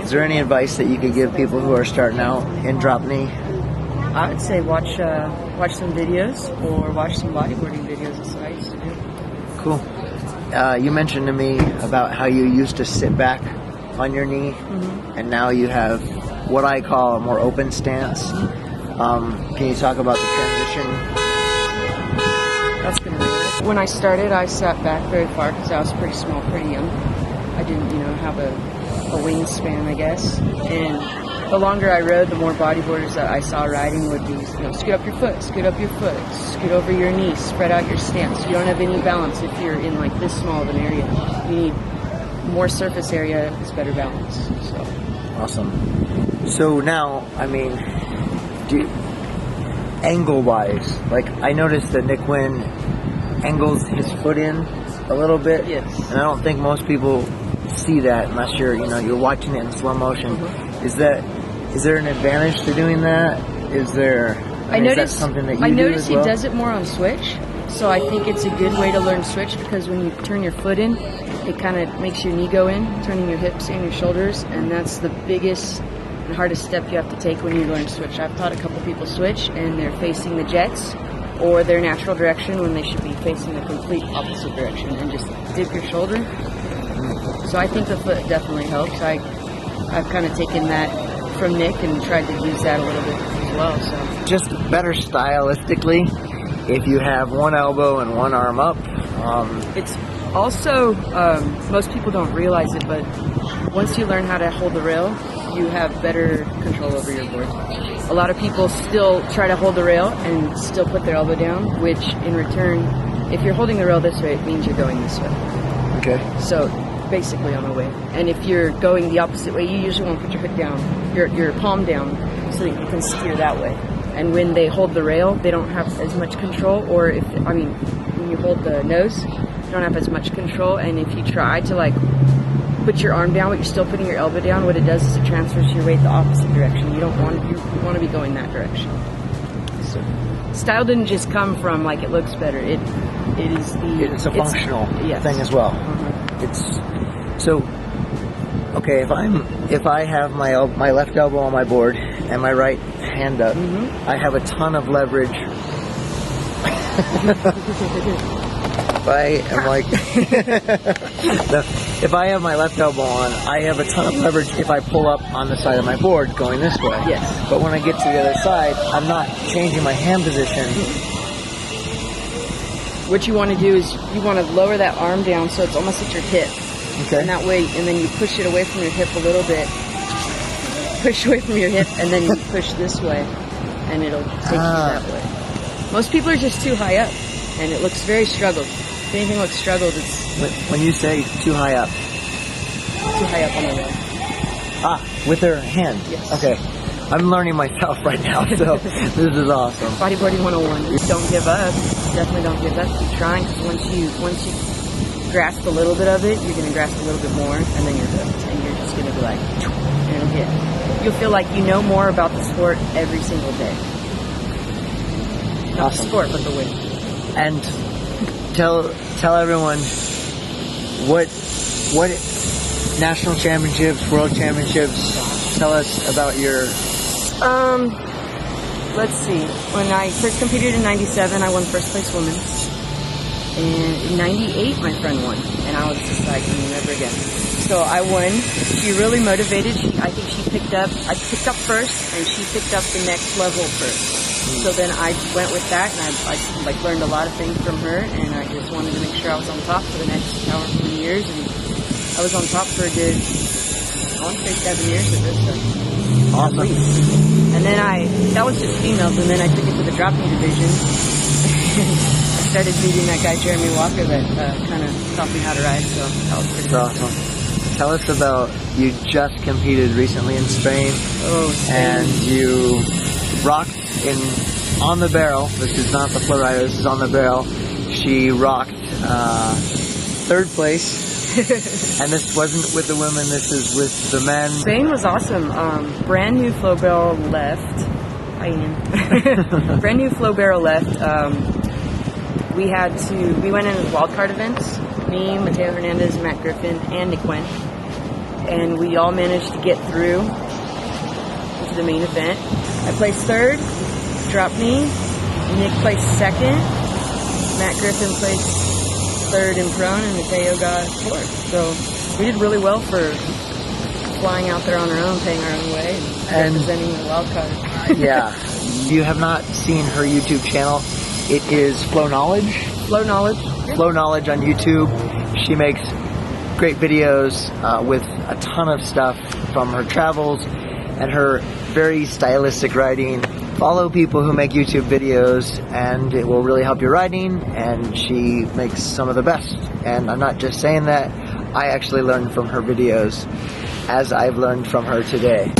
Is there any advice that you could give people who are starting out in drop knee? I would say watch some videos or watch some bodyboarding videos. That's what I used to do. Cool. You mentioned to me about how you used to sit back on your knee, and now you have what I call a more open stance. Can you talk about the transition? That's gonna be it. When I started, I sat back very far because I was pretty small, pretty young. I didn't, have a wingspan, I guess. And the longer I rode, the more bodyboarders that I saw riding would be, scoot up your foot, scoot up your foot, scoot over your knee, spread out your stance. You don't have any balance if you're in like this small of an area. You need more surface area, it's better balance. So awesome. So now, angle-wise, like I noticed that Nick Wynn angles his foot in a little bit. Yes. And I don't think most people see that unless you're watching it in slow motion. Is there an advantage to doing that? Is that something that you I do notice as well? he does it more on switch, so I think it's a good way to learn switch because when you turn your foot in, it kind of makes your knee go in, turning your hips and your shoulders, and that's the biggest and hardest step you have to take when you learn switch. I've taught a couple people switch, and they're facing the jets or their natural direction when they should be facing the complete opposite direction, and just dip your shoulder. So I think the foot definitely helps. I've kind of taken that from Nick and tried to use that a little bit as well. So just better stylistically, if you have one elbow and one arm up. It's also, most people don't realize it, but once you learn how to hold the rail, you have better control over your board. A lot of people still try to hold the rail and still put their elbow down, which in return, if you're holding the rail this way, it means you're going this way. Okay. So basically on the way. And if you're going the opposite way, you usually want to put your foot down, your palm down, so that you can steer that way. And when they hold the rail, they don't have as much control, or when you hold the nose, you don't have as much control. And if you try to put your arm down, but you're still putting your elbow down, what it does is it transfers your weight the opposite direction. You want to be going that direction. So style didn't just come from it looks better. It's a functional thing as well. Okay, if I have my left elbow on my board and my right hand up, I have a ton of leverage. If I have my left elbow on, I have a ton of leverage if I pull up on the side of my board going this way. Yes. But when I get to the other side, I'm not changing my hand position. What you want to do is you want to lower that arm down so it's almost at your hip. Okay. And that way, and then you push it away from your hip a little bit. Push away from your hip, and then you push this way, and it'll take you that way. Most people are just too high up, and it looks very struggled. If anything looks struggled, it's... When you say too high up? Too high up on the rail. With their hand? Yes. Okay. I'm learning myself right now, so this is awesome. Bodyboarding 101. Don't give up. Definitely don't give up. Keep trying, because once you grasp a little bit of it, you're going to grasp a little bit more, and then you're hooked. And you're just going to be and it'll hit. You'll feel like you know more about the sport every single day. Not the sport, but the win. And tell everyone what national championships, world championships. Tell us about your. Let's see. When I first competed in '97, I won first place women's. And in '98, my friend won, and I was just like, never again. So I won. She really motivated. I think I picked up first, and she picked up the next level first. So then I went with that, and I learned a lot of things from her, and I just wanted to make sure I was on top for the next however many years, and I was on top for a good, I want to say 7 years at this time. Awesome. At least. And then that was just females, and then I took it to the drop knee division. I started beating that guy Jeremy Walker that kind of taught me how to ride, so that was pretty awesome. Tell us about, you just competed recently in Spain. Oh, Spain. And you rocked on the barrel. This is not the flow rider, this is on the barrel. She rocked third place. And this wasn't with the women, this is with the men. Spain was awesome. Brand new flow barrel left. Brand new flow barrel left. We went in as wildcard events. Me, Mateo Hernandez, Matt Griffin, and Nick Wynn. and we all managed to get through to the main event. I placed third, drop knee. Nick placed second. Matt Griffin placed third in prone, and Mateo got fourth. So we did really well for flying out there on our own, paying our own way, and representing the wild card. Yeah. If you have not seen her YouTube channel, it is Flow Knowledge. Flow Knowledge. Flow Knowledge on YouTube. She makes great videos with a ton of stuff from her travels and her very stylistic riding. Follow people who make YouTube videos, and it will really help your riding, and she makes some of the best. And I'm not just saying that, I actually learned from her videos, as I've learned from her today.